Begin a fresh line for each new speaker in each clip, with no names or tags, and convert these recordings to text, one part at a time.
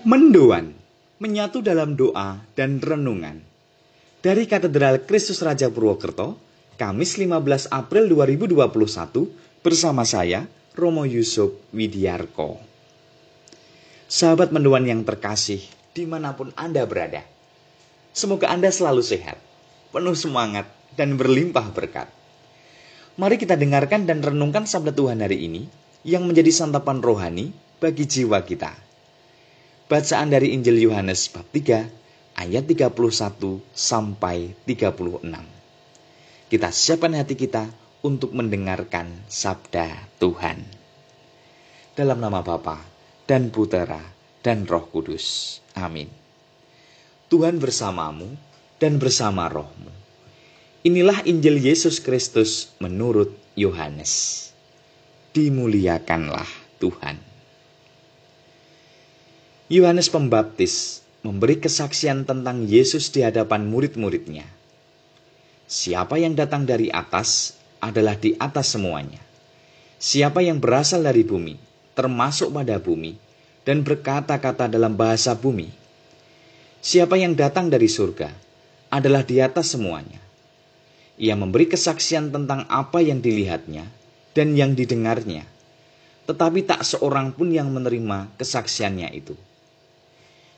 Mendoan, menyatu dalam doa dan renungan. Dari Katedral Kristus Raja Purwokerto, Kamis 15 April 2021, bersama saya, Romo Yusuf Widiarko. Sahabat mendoan yang terkasih, dimanapun Anda berada, semoga Anda selalu sehat, penuh semangat, dan berlimpah berkat. Mari kita dengarkan dan renungkan sabda Tuhan hari ini, yang menjadi santapan rohani bagi jiwa kita. Bacaan dari Injil Yohanes bab 3 ayat 31 sampai 36. Kita siapkan hati kita untuk mendengarkan sabda Tuhan. Dalam nama Bapa dan Putera dan Roh Kudus. Amin. Tuhan bersamamu dan bersama rohmu. Inilah Injil Yesus Kristus menurut Yohanes. Dimuliakanlah Tuhan. Yohanes Pembaptis memberi kesaksian tentang Yesus di hadapan murid-muridnya. Siapa yang datang dari atas adalah di atas semuanya. Siapa yang berasal dari bumi, termasuk pada bumi, dan berkata-kata dalam bahasa bumi. Siapa yang datang dari surga adalah di atas semuanya. Ia memberi kesaksian tentang apa yang dilihatnya dan yang didengarnya, tetapi tak seorang pun yang menerima kesaksiannya itu.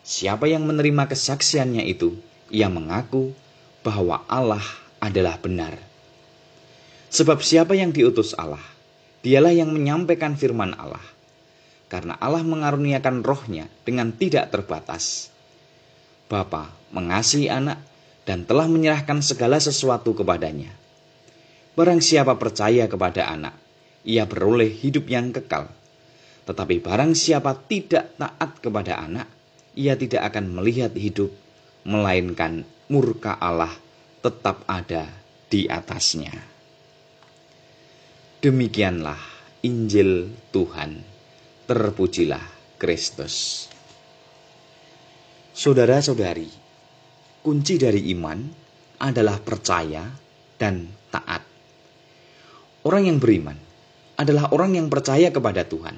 Siapa yang menerima kesaksiannya itu, ia mengaku bahwa Allah adalah benar. Sebab siapa yang diutus Allah, dialah yang menyampaikan firman Allah. Karena Allah mengaruniakan rohnya dengan tidak terbatas. Bapa mengasihi anak dan telah menyerahkan segala sesuatu kepadanya. Barang siapa percaya kepada anak, ia beroleh hidup yang kekal. Tetapi barang siapa tidak taat kepada anak, ia tidak akan melihat hidup, melainkan murka Allah tetap ada di atasnya. Demikianlah Injil Tuhan. Terpujilah Kristus. Saudara-saudari, kunci dari iman adalah percaya dan taat. Orang yang beriman adalah orang yang percaya kepada Tuhan.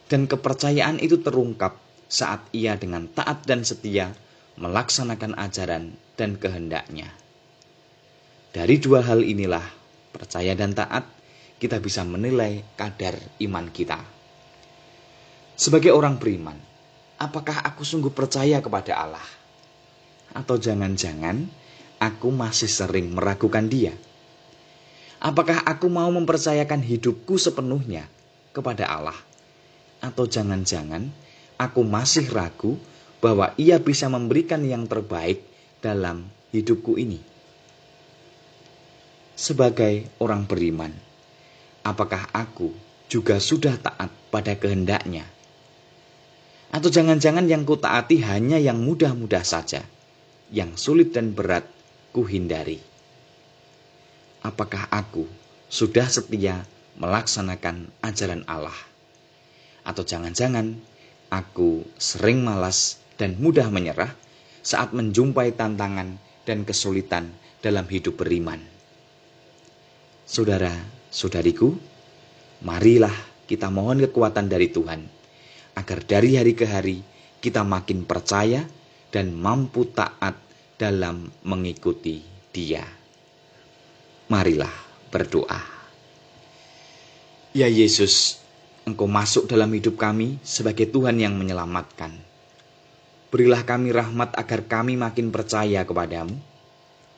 Dan kepercayaan itu terungkap saat ia dengan taat dan setia melaksanakan ajaran dan kehendaknya. Dari dua hal inilah, percaya dan taat, kita bisa menilai kadar iman kita. Sebagai orang beriman, apakah aku sungguh percaya kepada Allah? Atau jangan-jangan aku masih sering meragukan Dia? Apakah aku mau mempercayakan hidupku sepenuhnya kepada Allah? Atau jangan-jangan aku masih ragu bahwa Ia bisa memberikan yang terbaik dalam hidupku ini? Sebagai orang beriman, apakah aku juga sudah taat pada kehendak-Nya? Atau jangan-jangan yang kutaati hanya yang mudah-mudah saja, yang sulit dan berat kuhindari? Apakah aku sudah setia melaksanakan ajaran Allah? Atau jangan-jangan aku sering malas dan mudah menyerah saat menjumpai tantangan dan kesulitan dalam hidup beriman? Saudara-saudariku, marilah kita mohon kekuatan dari Tuhan, agar dari hari ke hari kita makin percaya dan mampu taat dalam mengikuti Dia. Marilah berdoa. Ya Yesus, Engkau masuk dalam hidup kami sebagai Tuhan yang menyelamatkan. Berilah kami rahmat agar kami makin percaya kepadamu,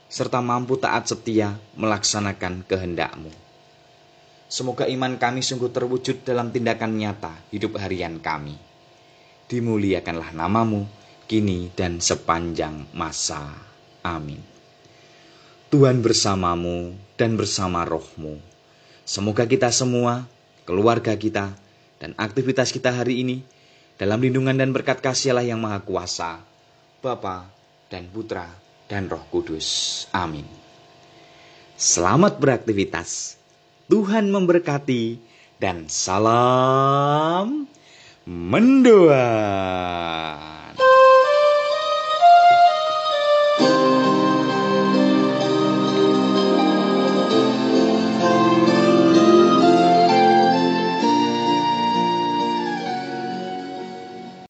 serta mampu taat setia melaksanakan kehendak-Mu. Semoga iman kami sungguh terwujud dalam tindakan nyata hidup harian kami. Dimuliakanlah nama-Mu, kini dan sepanjang masa. Amin. Tuhan bersamamu dan bersama rohmu. Semoga kita semua, keluarga kita, dan aktivitas kita hari ini dalam lindungan dan berkat kasih Allah yang Maha Kuasa, Bapa dan Putra dan Roh Kudus. Amin. Selamat beraktivitas. Tuhan memberkati dan salam mendoa.